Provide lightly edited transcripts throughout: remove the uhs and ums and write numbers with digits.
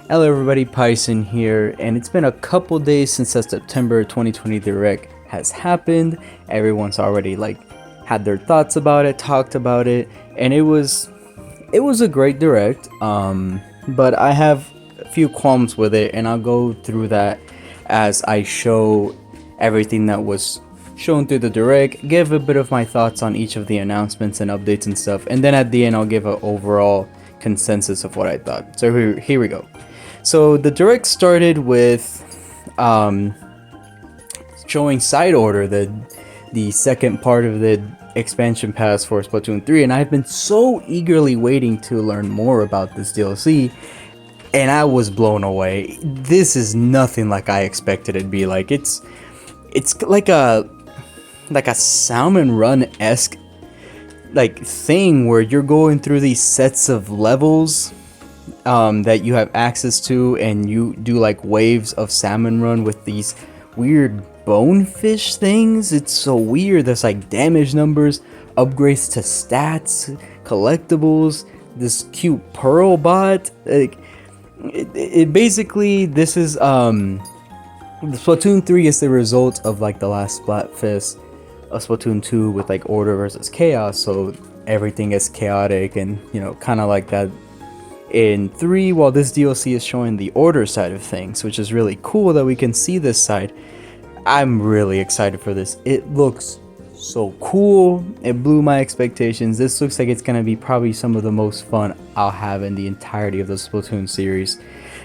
Hello everybody, Pyson here, and it's been a couple days since the September 2020 Direct has happened. Everyone's already had their thoughts about it, talked about it, and it was a great Direct. But I have a few qualms with it, and I'll go through that as I show everything that was shown through the Direct, give a bit of my thoughts on each of the announcements and updates and stuff, and then at the end I'll give an overall consensus of what I thought. So here we go. So the Direct started with showing Side Order, the second part of the expansion pass for Splatoon 3, and I've been so eagerly waiting to learn more about this DLC, and I was blown away. This is nothing like I expected it'd be. It's like a Salmon Run-esque thing where you're going through these sets of levels that you have access to, and you do waves of Salmon Run with these weird bonefish things. It's so weird. There's damage numbers, upgrades to stats, collectibles, this cute pearl bot. It basically, this is the Splatoon 3 is the result of the last Splatfest of Splatoon 2 with order versus chaos, so everything is chaotic and kind of like that in 3, while this DLC is showing the order side of things, which is really cool that we can see this side. I'm really excited for this. It looks so cool. It blew my expectations. This looks like it's gonna be probably some of the most fun I'll have in the entirety of the Splatoon series.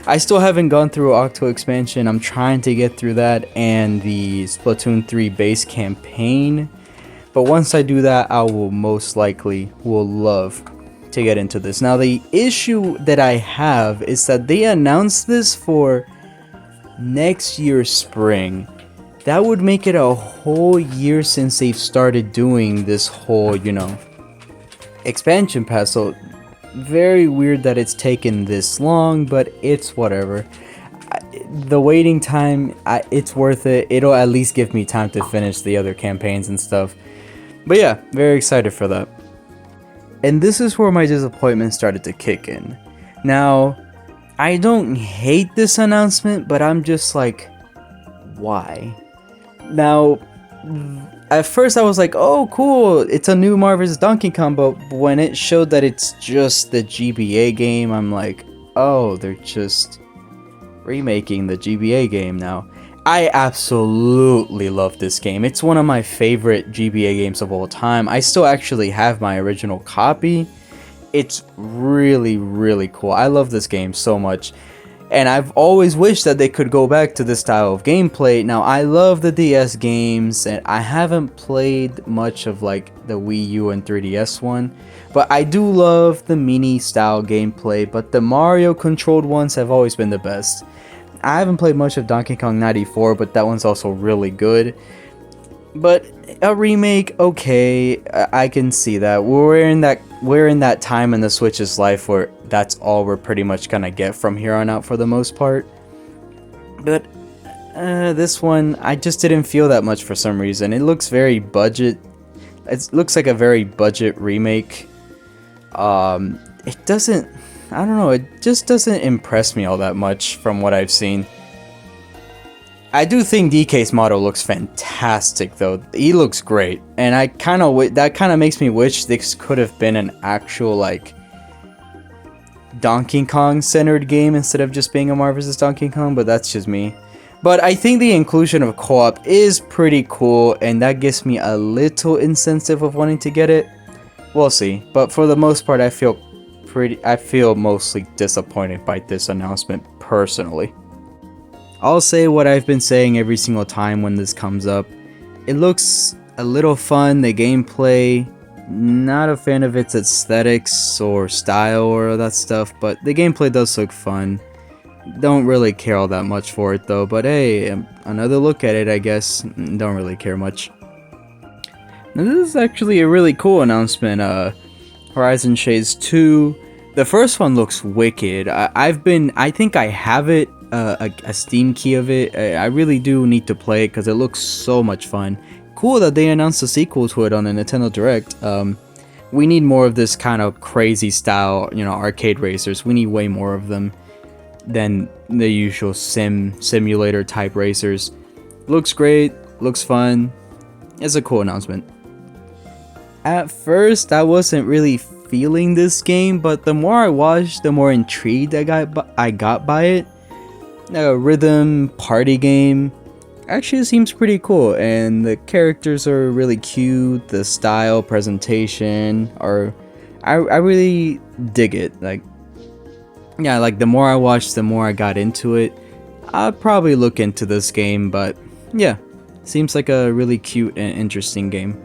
I still haven't gone through Octo expansion. I'm trying to get through that and the Splatoon 3 base campaign. But once I do that, I will most likely love to get into this. Now the issue that I have is that they announced this for next year's spring. That would make it a whole year since they've started doing this whole, expansion pass. So very weird that it's taken this long, but it's whatever. The waiting time, it's worth it. It'll at least give me time to finish the other campaigns and stuff. But yeah, very excited for that. And this is where my disappointment started to kick in. Now, I don't hate this announcement, but I'm just why? Now, at first I was oh cool, it's a new Mario vs. Donkey Kong, but when it showed that it's just the GBA game, I'm oh, they're just remaking the GBA game now. I absolutely love this game. It's one of my favorite GBA games of all time. I still actually have my original copy. It's really, really cool. I love this game so much. And I've always wished that they could go back to this style of gameplay. Now, I love the DS games, and I haven't played much of the Wii U and 3DS one. But I do love the mini style gameplay, but the Mario controlled ones have always been the best. I haven't played much of Donkey Kong 94, but that one's also really good. But a remake, okay, I can see that. We're in that time in the Switch's life where that's all we're pretty much gonna get from here on out for the most part. But this one, I just didn't feel that much for some reason. It looks very budget. It looks like a very budget remake. It doesn't, I don't know, it just doesn't impress me all that much from what I've seen. I do think DK's model looks fantastic though. He looks great, and that kind of makes me wish this could have been an actual Donkey Kong centered game instead of just being a Mario vs. Donkey Kong, but that's just me. But I think the inclusion of co-op is pretty cool, and that gives me a little incentive of wanting to get it. We'll see, but for the most part I feel mostly disappointed by this announcement personally. I'll say what I've been saying every single time when this comes up. It looks a little fun, the gameplay, not a fan of its aesthetics or style or that stuff, but the gameplay does look fun. Don't really care all that much for it though, but hey, another look at it I guess. Don't really care much. Now, this is actually a really cool announcement. Horizon Shades 2. The first one looks wicked. I think I have it, a Steam key of it. I really do need to play it because it looks so much fun. Cool that they announced a sequel to it on the Nintendo Direct. We need more of this kind of crazy style, arcade racers. We need way more of them. than the usual simulator type racers. Looks great, looks fun. It's a cool announcement. At first, I wasn't really feeling this game, but the more I watched, the more intrigued I got by it. A rhythm party game. Actually, it seems pretty cool, and the characters are really cute. The style, presentation are, I really dig it. Like, yeah, like the more I watched, the more I got into it. I'll probably look into this game, but yeah, seems like a really cute and interesting game.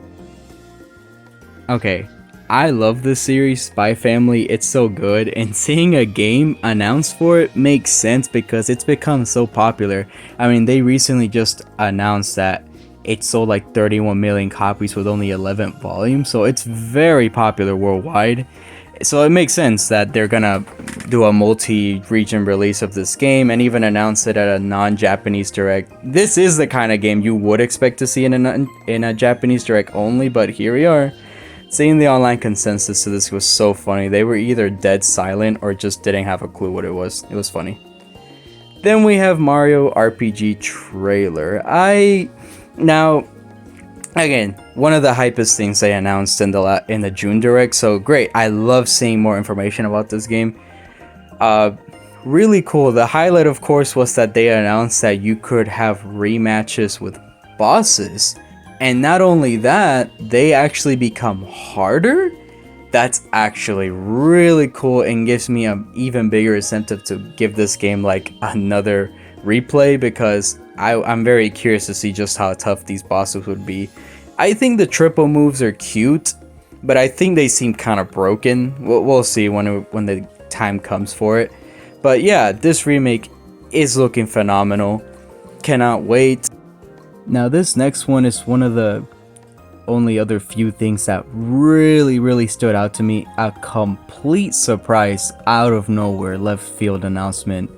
Okay, I love this series, Spy Family. It's so good, and seeing a game announced for it makes sense because it's become so popular. I mean, they recently just announced that it sold like 31 million copies with only 11 volumes, so it's very popular worldwide. So it makes sense that they're gonna do a multi-region release of this game and even announce it at a non-Japanese direct. This is the kind of game you would expect to see in a Japanese direct only, but here we are. Seeing the online consensus to this was so funny. They were either dead silent or just didn't have a clue what it was. It was funny. Then we have Mario RPG trailer. Now, again, one of the hypest things they announced in the June direct. So great. I love seeing more information about this game. Really cool. The highlight, of course, was that they announced that you could have rematches with bosses. And not only that, they actually become harder. That's actually really cool and gives me an even bigger incentive to give this game like another replay, because I'm very curious to see just how tough these bosses would be. I think the triple moves are cute, but I think they seem kind of broken. We'll see when the time comes for it. But yeah, this remake is looking phenomenal. Cannot wait. Now this next one is one of the only other few things that really stood out to me. A complete surprise, out of nowhere, left field announcement.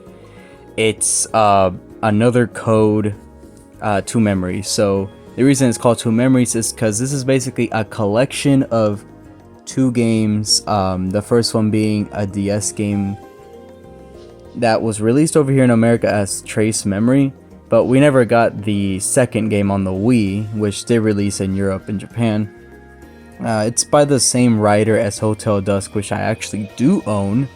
It's another Code 2 Memories. So the reason it's called 2 Memories is because this is basically a collection of 2 games. The first one being a DS game that was released over here in America as Trace Memory. But we never got the second game on the Wii, which did release in Europe and Japan. It's by the same writer as Hotel Dusk, which I actually do own,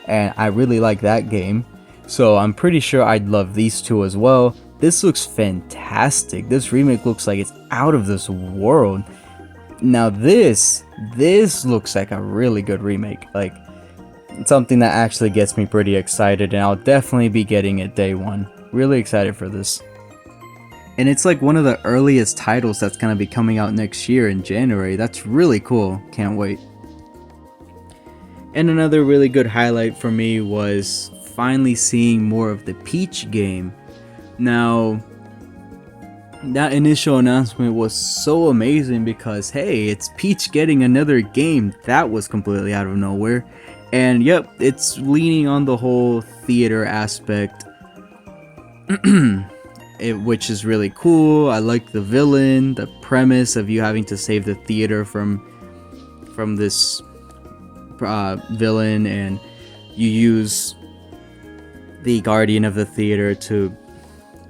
and I really like that game. So I'm pretty sure I'd love these two as well. This looks fantastic. This remake looks like it's out of this world. Now this looks like a really good remake. Like, it's something that actually gets me pretty excited, and I'll definitely be getting it day one. Really excited for this. And it's like one of the earliest titles that's going to be coming out next year in January. That's really cool. Can't wait. And another really good highlight for me was finally seeing more of the Peach game. Now, that initial announcement was so amazing because, hey, it's Peach getting another game. That was completely out of nowhere. And yep, it's leaning on the whole theater aspect. Which is really cool. I like the villain, the premise of you having to save the theater from this villain, and you use the guardian of the theater to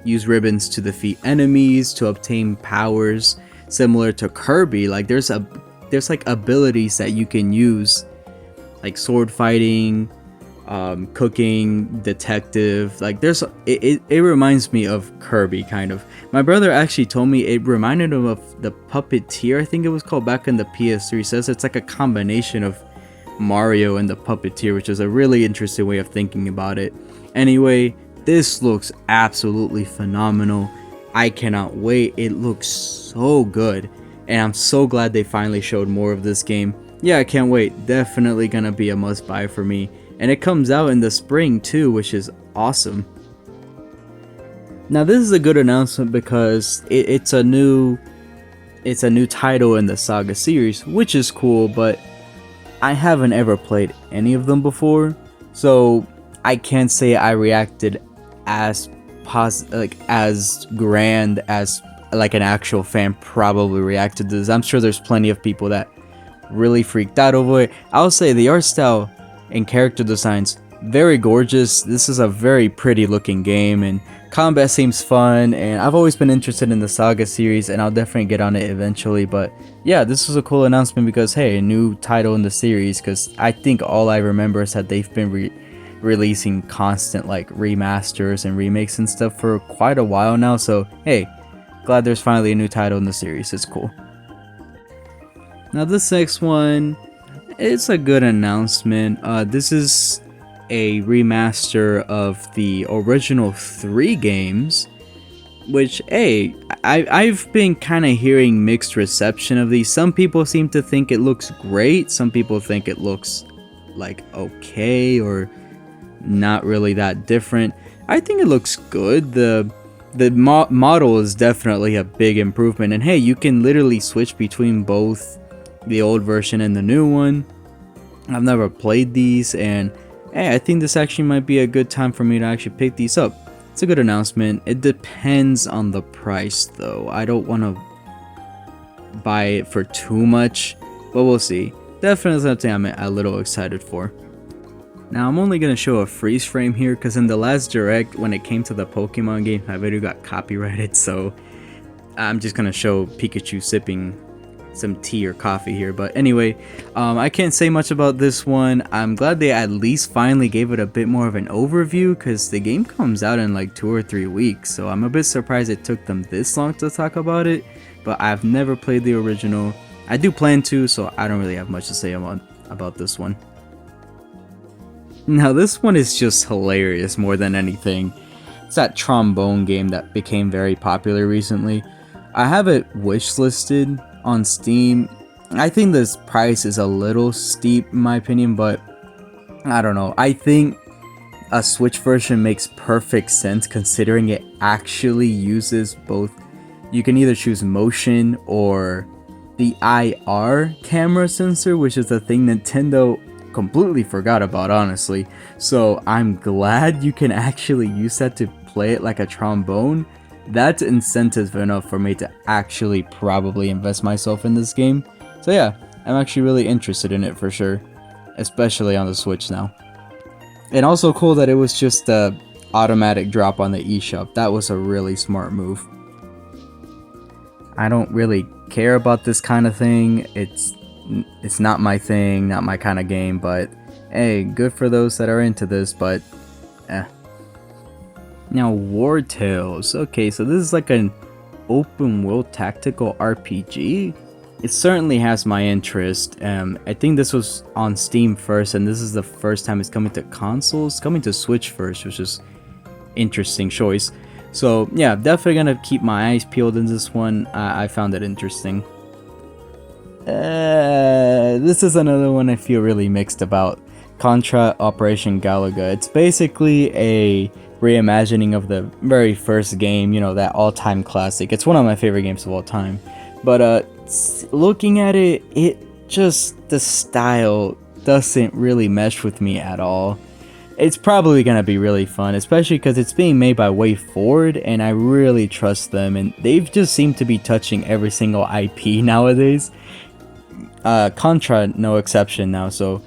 use ribbons to defeat enemies, to obtain powers similar to Kirby. Like there's like abilities that you can use, like sword fighting, cooking, detective. Like it reminds me of Kirby kind of. My brother actually told me it reminded him of the Puppeteer, I think it was called, back in the PS3. Says it's like a combination of Mario and the Puppeteer, which is a really interesting way of thinking about it. Anyway, this looks absolutely phenomenal. I cannot wait. It looks so good, and I'm so glad they finally showed more of this game. Yeah, I can't wait. Definitely gonna be a must buy for me. And it comes out in the spring too, which is awesome. Now this is a good announcement because it's a new title in the Saga series, which is cool, but I haven't ever played any of them before, so I can't say I reacted as grand as like an actual fan probably reacted to this. I'm sure there's plenty of people that really freaked out over it. I'll say the art style and character designs very gorgeous. This is a very pretty looking game, and combat seems fun, and I've always been interested in the Saga series, and I'll definitely get on it eventually. But yeah, this was a cool announcement because hey, a new title in the series, because I think all I remember is that they've been releasing constant like remasters and remakes and stuff for quite a while now. So hey, glad there's finally a new title in the series. It's cool. Now this next one, it's a good announcement. This is a remaster of the original 3 games, which hey, I've been kind of hearing mixed reception of these. Some people seem to think it looks great, some people think it looks like okay or not really that different. I think it looks good. The model is definitely a big improvement, and hey, you can literally switch between both the old version and the new one. I've never played these, and hey, I think this actually might be a good time for me to actually pick these up. It's a good announcement. It depends on the price though. I don't want to buy it for too much, but we'll see. Definitely something I'm a little excited for. Now I'm only going to show a freeze frame here because in the last direct when it came to the Pokemon game, my video got copyrighted, so I'm just going to show Pikachu sipping some tea or coffee here. But anyway, I can't say much about this one. I'm glad they at least finally gave it a bit more of an overview because the game comes out in like 2 or 3 weeks, so I'm a bit surprised it took them this long to talk about it. But I've never played the original. I do plan to, so I don't really have much to say about this one. Now this one is just hilarious more than anything. It's that trombone game that became very popular recently. I have it wishlisted on Steam. I think this price is a little steep in my opinion, but I don't know. I think a Switch version makes perfect sense considering it actually uses both. You can either choose motion or the IR camera sensor, which is a thing Nintendo completely forgot about, honestly. So I'm glad you can actually use that to play it like a trombone. That's incentive enough for me to actually probably invest myself in this game. So yeah, I'm actually really interested in it for sure, especially on the Switch now. And also cool that it was just a automatic drop on the eShop. That was a really smart move. I don't really care about this kind of thing. It's not my thing, not my kind of game, but hey, good for those that are into this, but eh. Now, War Tales. Okay, so this is like an open world tactical RPG. It certainly has my interest. I think this was on Steam first, and this is the first time it's coming to consoles. Coming to Switch first, which is interesting choice. So yeah, definitely gonna keep my eyes peeled in this one. I found it interesting. This is another one I feel really mixed about. Contra Operation Galaga. It's basically a reimagining of the very first game, you know, that all-time classic. It's one of my favorite games of all time. But looking at it, the style doesn't really mesh with me at all. It's probably gonna be really fun, especially because it's being made by WayForward, and I really trust them, and they've just seemed to be touching every single IP nowadays. Contra, no exception now, so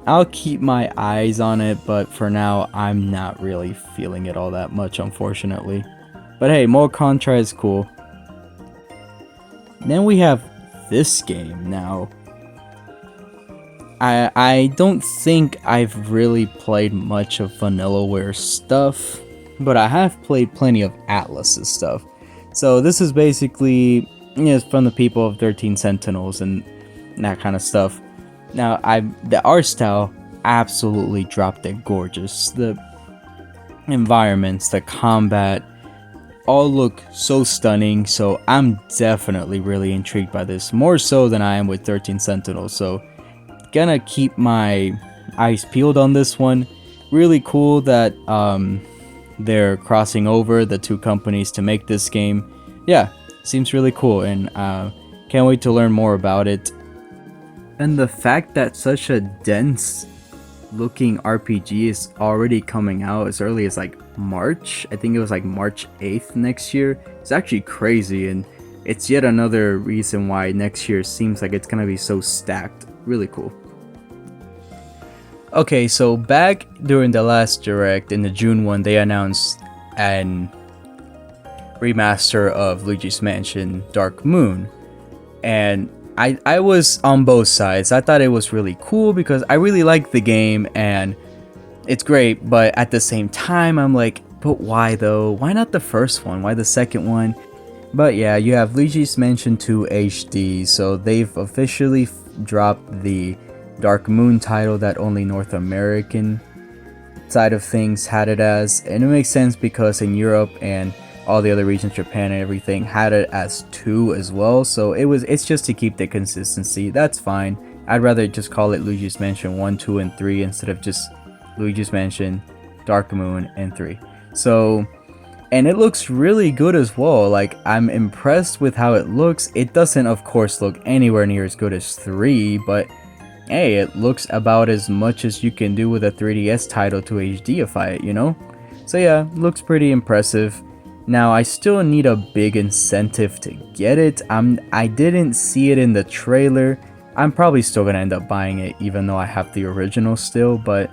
I'll keep my eyes on it, but for now, I'm not really feeling it all that much, unfortunately. But hey, more Contra is cool. Then we have this game now. I don't think I've really played much of Vanillaware stuff, but I have played plenty of Atlus's stuff. So this is basically, you know, it's from the people of 13 Sentinels and that kind of stuff. Now, the art style absolutely dropped it gorgeous. The environments, the combat, all look so stunning. So I'm definitely really intrigued by this, more so than I am with 13 Sentinels. So gonna keep my eyes peeled on this one. Really cool that they're crossing over the two companies to make this game. Yeah, seems really cool, and can't wait to learn more about it. And the fact that such a dense looking RPG is already coming out as early as like March, I think it was like March 8th next year, it's actually crazy, and it's yet another reason why next year seems like it's gonna be so stacked. Really cool. Okay, so back during the last direct in the June one, they announced an remaster of Luigi's Mansion Dark Moon. And I was on both sides. I thought it was really cool because I really like the game and it's great, but at the same time I'm like, but why though? Why not the first one? Why the second one? But yeah, you have Luigi's Mansion 2 HD, so they've officially dropped the Dark Moon title that only North American side of things had it as, and it makes sense because in Europe and all the other regions, Japan and everything, had it as 2 as well, so it's just to keep the consistency. That's fine. I'd rather just call it Luigi's Mansion 1, 2, and 3 instead of just Luigi's Mansion, Dark Moon, and 3. So, and it looks really good as well. Like, I'm impressed with how it looks. It doesn't, of course, look anywhere near as good as 3, but hey, it looks about as much as you can do with a 3DS title to HDify it, you know? So yeah, looks pretty impressive. Now, I still need a big incentive to get it. I didn't see it in the trailer. I'm probably still gonna end up buying it even though I have the original still, but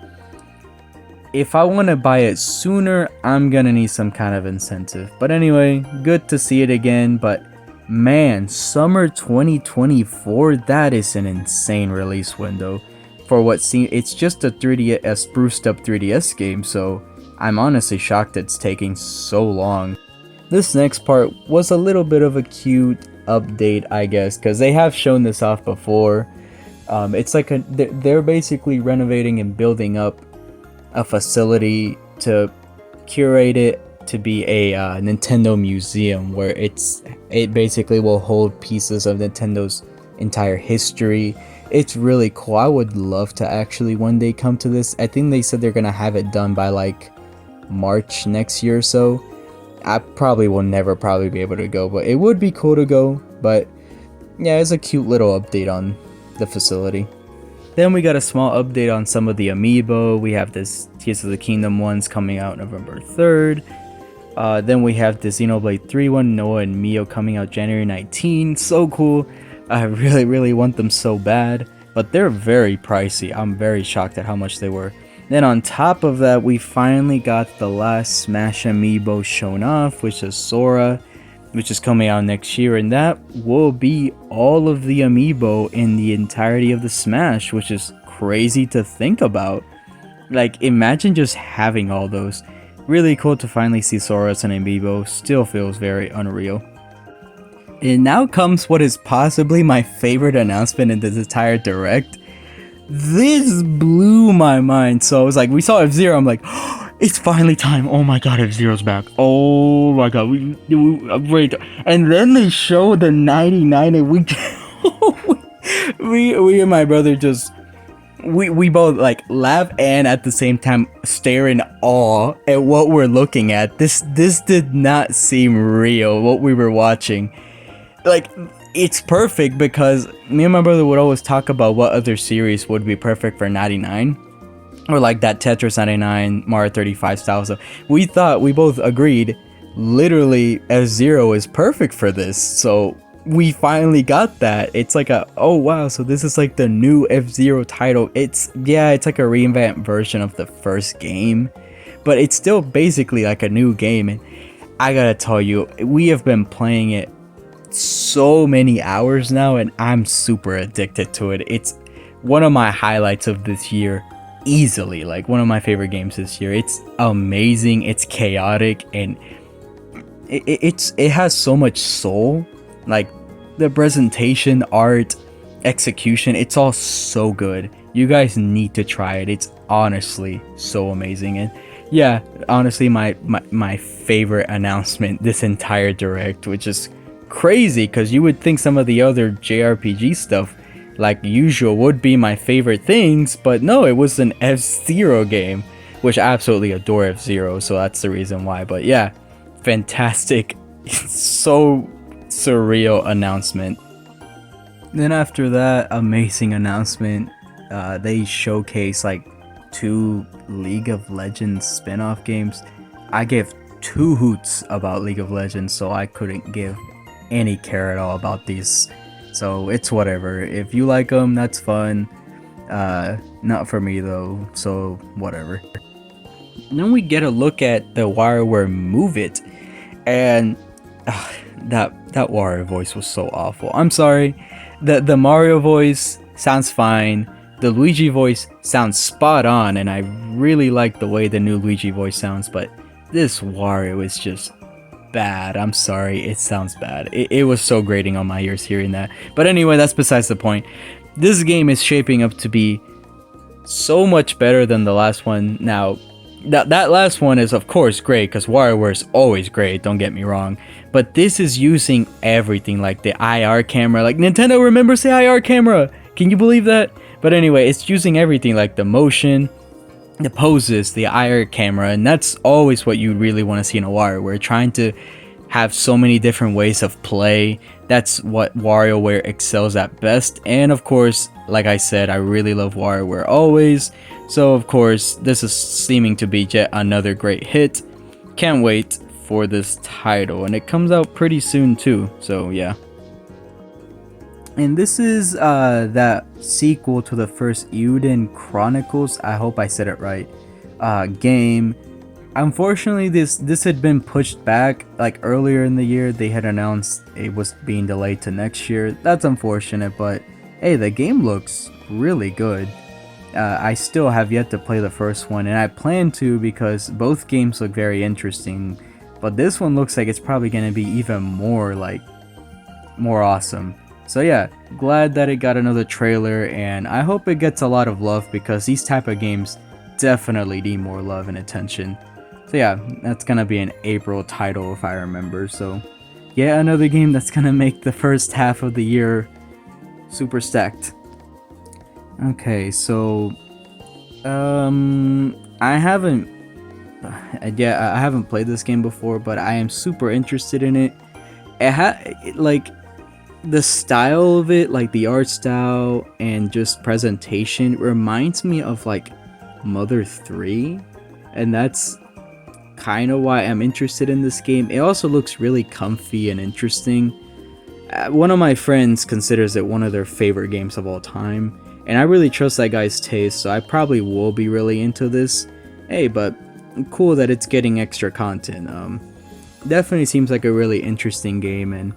if I want to buy it sooner, I'm gonna need some kind of incentive. But anyway, good to see it again, but man, summer 2024, that is an insane release window for what seems. It's just a 3DS spruced up 3DS game, so I'm honestly shocked it's taking so long. This next part was a little bit of a cute update, I guess, because they have shown this off before. It's like they're basically renovating and building up a facility to curate it to be a Nintendo museum where it basically will hold pieces of Nintendo's entire history. It's really cool. I would love to actually one day come to this. I think they said they're gonna have it done by like March next year or so. I probably will never probably be able to go, but it would be cool to go. But yeah, it's a cute little update on the facility. Then we got a small update on some of the amiibo. We have this Tears of the Kingdom ones coming out November 3rd. Then we have the Xenoblade 3 one, Noah and Mio, coming out January 19. So cool. I really want them so bad. But they're very pricey. I'm very shocked at how much they were. Then on top of that, we finally got the last Smash amiibo shown off, which is Sora, which is coming out next year, and that will be all of the amiibo in the entirety of the Smash, which is crazy to think about. Like, imagine just having all those. Really cool to finally see Sora as an amiibo. Still feels very unreal. And now comes what is possibly my favorite announcement in this entire direct. This blew my mind. So I was like, we saw F-Zero. I'm like, oh, it's finally time. Oh my god, F-Zero's back. Oh my god, wait. And then they show the 99 and we and my brother just we both like laugh and at the same time stare in awe at what we're looking at. This did not seem real, what we were watching. Like, it's perfect because me and my brother would always talk about what other series would be perfect for 99. Or like that Tetris 99, Mario 35 style stuff. We both agreed, literally F-Zero is perfect for this. So we finally got that. It's like oh wow, so this is like the new F-Zero title. It's like a revamped version of the first game. But it's still basically like a new game. And I gotta tell you, we have been playing it so many hours now and I'm super addicted to it. It's one of my highlights of this year, easily, like one of my favorite games this year. It's amazing, it's chaotic, and it has so much soul. Like the presentation, art, execution, it's all so good. You guys need to try it. It's honestly so amazing. And yeah, honestly my favorite announcement this entire direct, which is crazy because you would think some of the other JRPG stuff like usual would be my favorite things, but no, it was an F-Zero game, which I absolutely adore F-Zero, so that's the reason why. But yeah, fantastic, so surreal announcement. Then after that amazing announcement, they showcase like 2 League of Legends spin-off games. I give 2 hoots about League of Legends, so I couldn't give any care at all about these. So it's whatever. If you like them, that's fun. Not for me though, so whatever. And then we get a look at the WarioWare Move It, and that Wario voice was so awful. I'm sorry. The Mario voice sounds fine. The Luigi voice sounds spot on, and I really like the way the new Luigi voice sounds, but this Wario is just bad. I'm sorry, it sounds bad. It was so grating on my ears hearing that. But anyway, that's besides the point. This game is shaping up to be so much better than the last one. Now, that last one is of course great because WarioWare is always great, don't get me wrong. But this is using everything, like the IR camera. Like, Nintendo remembers the IR camera! Can you believe that? But anyway, it's using everything, like the motion, the poses, the IR camera, and that's always what you really want to see in a WarioWare. Trying to have so many different ways of play. That's what WarioWare excels at best. And of course, like I said, I really love WarioWare always. So of course, this is seeming to be yet another great hit. Can't wait for this title, and it comes out pretty soon too. So yeah. And this is that sequel to the first Eiyuden Chronicles, I hope I said it right, game. Unfortunately, this had been pushed back. Like earlier in the year, they had announced it was being delayed to next year. That's unfortunate, but hey, the game looks really good. I still have yet to play the first one, and I plan to because both games look very interesting. But this one looks like it's probably going to be even more awesome. So yeah, glad that it got another trailer, and I hope it gets a lot of love because these type of games definitely need more love and attention. So yeah, that's gonna be an April title if I remember. So yeah, another game that's gonna make the first half of the year super stacked. Okay, so I haven't played this game before, but I am super interested in it. Like the style of it, like the art style and just presentation reminds me of like Mother 3, and that's kind of why I'm interested in this game. It also looks really comfy and interesting. One of my friends considers it one of their favorite games of all time, and I really trust that guy's taste, so I probably will be really into this. Hey, but cool that it's getting extra content. Definitely seems like a really interesting game, and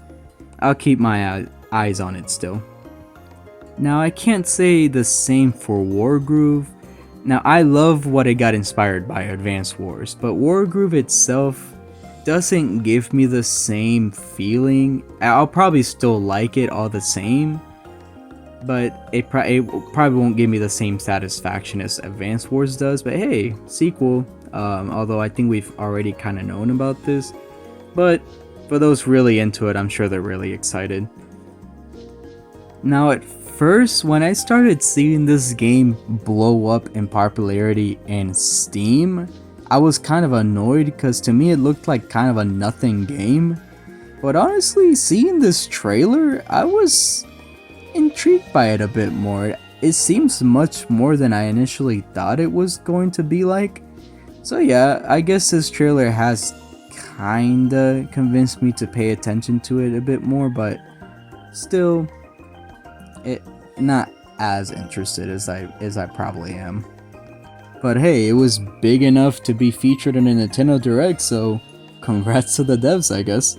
I'll keep my eyes on it still. Now, I can't say the same for Wargroove. Now, I love what it got inspired by, Advance Wars, but Wargroove itself doesn't give me the same feeling. I'll probably still like it all the same, but it probably won't give me the same satisfaction as Advance Wars does. But hey, sequel, although I think we've already kind of known about this, but for those really into it, I'm sure they're really excited. Now, at first, when I started seeing this game blow up in popularity in Steam, I was kind of annoyed because to me it looked like kind of a nothing game. But honestly, seeing this trailer, I was intrigued by it a bit more. It seems much more than I initially thought it was going to be like. So yeah, I guess this trailer has kinda convinced me to pay attention to it a bit more, but still, it not as interested as I probably am. But hey, it was big enough to be featured in a Nintendo Direct, so congrats to the devs, I guess.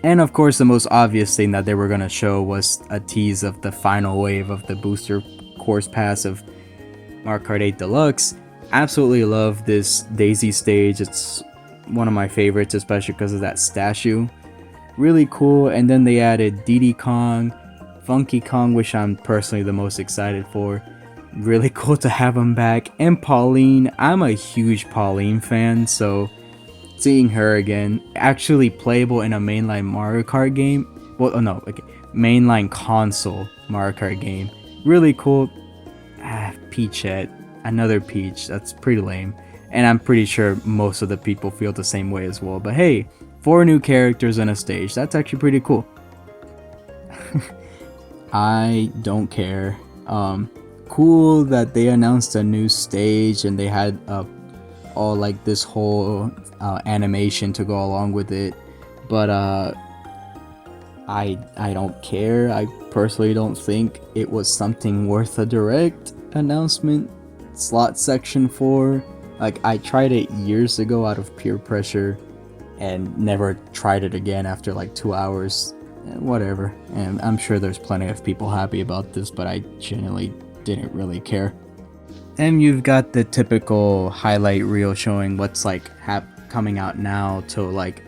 And of course, the most obvious thing that they were gonna show was a tease of the final wave of the booster course pass of Mario Kart 8 Deluxe. Absolutely love this Daisy stage. It's one of my favorites, especially because of that statue. Really cool. And then they added Diddy Kong, Funky Kong, which I'm personally the most excited for. Really cool to have him back. And Pauline. I'm a huge Pauline fan, so seeing her again, actually playable in a mainline Mario Kart game. Well, oh no, okay, mainline console Mario Kart game. Really cool. Peachette. Another Peach. That's pretty lame. And I'm pretty sure most of the people feel the same way as well. But hey, 4 new characters on a stage. That's actually pretty cool. I don't care. Cool that they announced a new stage and they had all like this whole animation to go along with it. But I don't care. I personally don't think it was something worth a direct announcement slot section for. Like, I tried it years ago out of peer pressure and never tried it again after like 2 hours. Whatever. And I'm sure there's plenty of people happy about this, but I genuinely didn't really care. And you've got the typical highlight reel showing what's like coming out now till like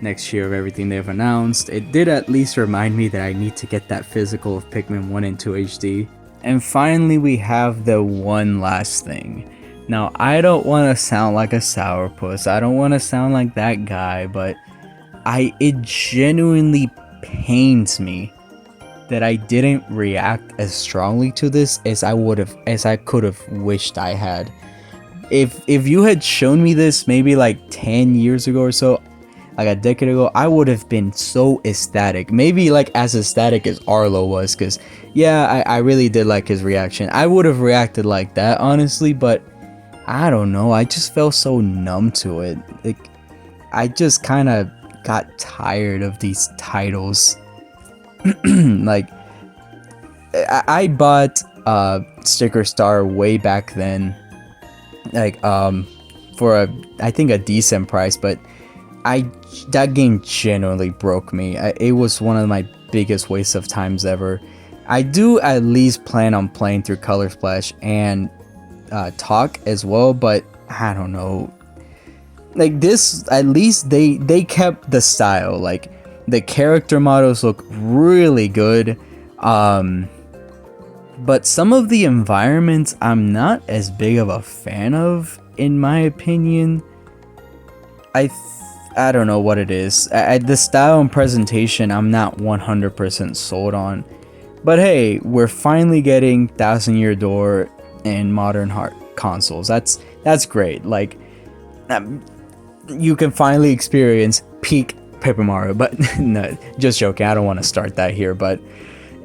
next year of everything they've announced. It did at least remind me that I need to get that physical of Pikmin 1 and 2 HD. And finally, we have the one last thing. Now, I don't want to sound like a sourpuss. I don't want to sound like that guy, but it genuinely pains me that I didn't react as strongly to this as I could have wished I had. If you had shown me this maybe like 10 years ago or so, like a decade ago, I would have been so ecstatic. Maybe like as ecstatic as Arlo was, because yeah, I really did like his reaction. I would have reacted like that, honestly, but I don't know. I just felt so numb to it. Like, I just kind of got tired of these titles. Like, I bought Sticker Star way back then, like for I think a decent price, but that game genuinely broke me. It was one of my biggest wastes of times ever. I do at least plan on playing through Color Splash and Talk as well, but I don't know. Like this, at least they kept the style. Like the character models look really good. But some of the environments I'm not as big of a fan of, in my opinion. I don't know what it is. The style and presentation I'm not 100% sold on. But hey, we're finally getting Thousand Year Door and Modern Heart consoles. That's great. Like, you can finally experience peak Paper Mario. But no, just joking. I don't want to start that here. But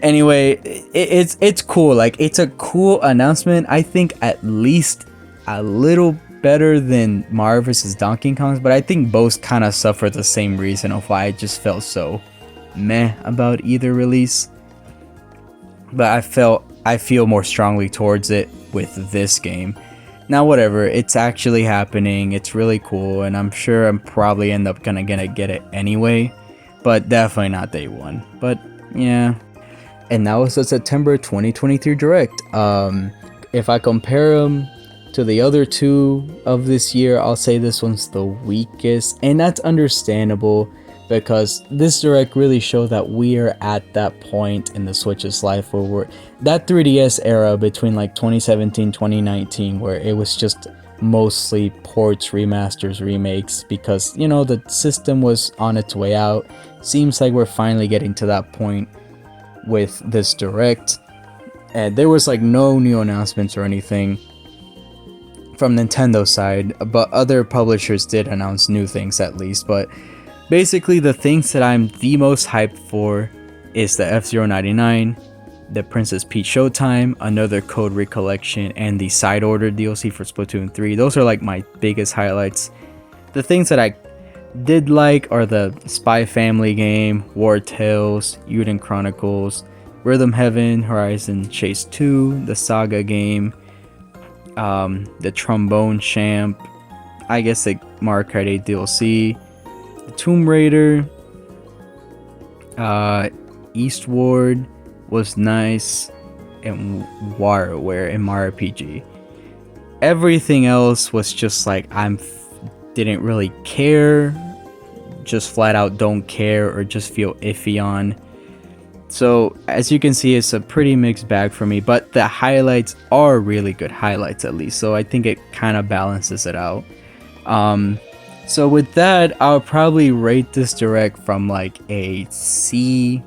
anyway, it's cool. Like, it's a cool announcement. I think at least a little better than Mario vs. Donkey Kong, but I think both kind of suffer the same reason of why I just felt so meh about either release. But I feel more strongly towards it with this game. Now, whatever, it's actually happening. It's really cool, and I'm sure I'm probably gonna get it anyway, but definitely not day one. But yeah. And that was the September 2023 Direct. If I compare them to the other two of this year, I'll say this one's the weakest, and that's understandable because this Direct really showed that we are at that point in the Switch's life where we're that 3DS era between like 2017 2019 where it was just mostly ports, remasters, remakes, because you know the system was on its way out. Seems like we're finally getting to that point with this Direct, and there was like no new announcements or anything from Nintendo side, but other publishers did announce new things at least. But basically the things that I'm the most hyped for is the F-Zero 99, the Princess Peach Showtime, another Code Recollection, and the Side Order DLC for Splatoon 3. Those are like my biggest highlights. The things that I did like are the Spy Family game, War Tales, Yuden Chronicles, Rhythm Heaven, Horizon Chase 2, the Saga game, the Trombone Champ, I guess the Mario Kart 8 DLC, the Tomb Raider, Eastward was nice, and WarioWare and Mario RPG. Everything else was just like didn't really care, just flat out don't care, or just feel iffy on. So as you can see, it's a pretty mixed bag for me, but the highlights are really good highlights at least, so I think it kind of balances it out. So with that, I'll probably rate this Direct from like a C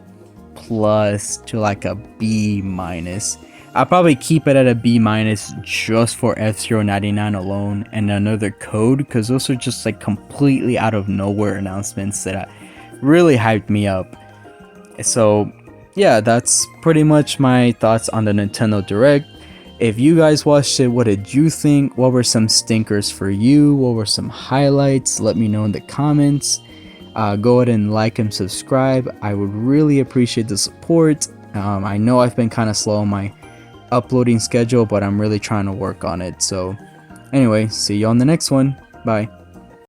plus to like a B minus. I'll probably keep it at a B minus just for F-Zero 99 alone and another Code, because those are just like completely out of nowhere announcements that really hyped me up. So yeah, that's pretty much my thoughts on the Nintendo Direct. If you guys watched it, what did you think? What were some stinkers for you? What were some highlights? Let me know in the comments. Go ahead and like and subscribe. I would really appreciate the support. I know I've been kind of slow on my uploading schedule, but I'm really trying to work on it. So anyway, see you on the next one. Bye.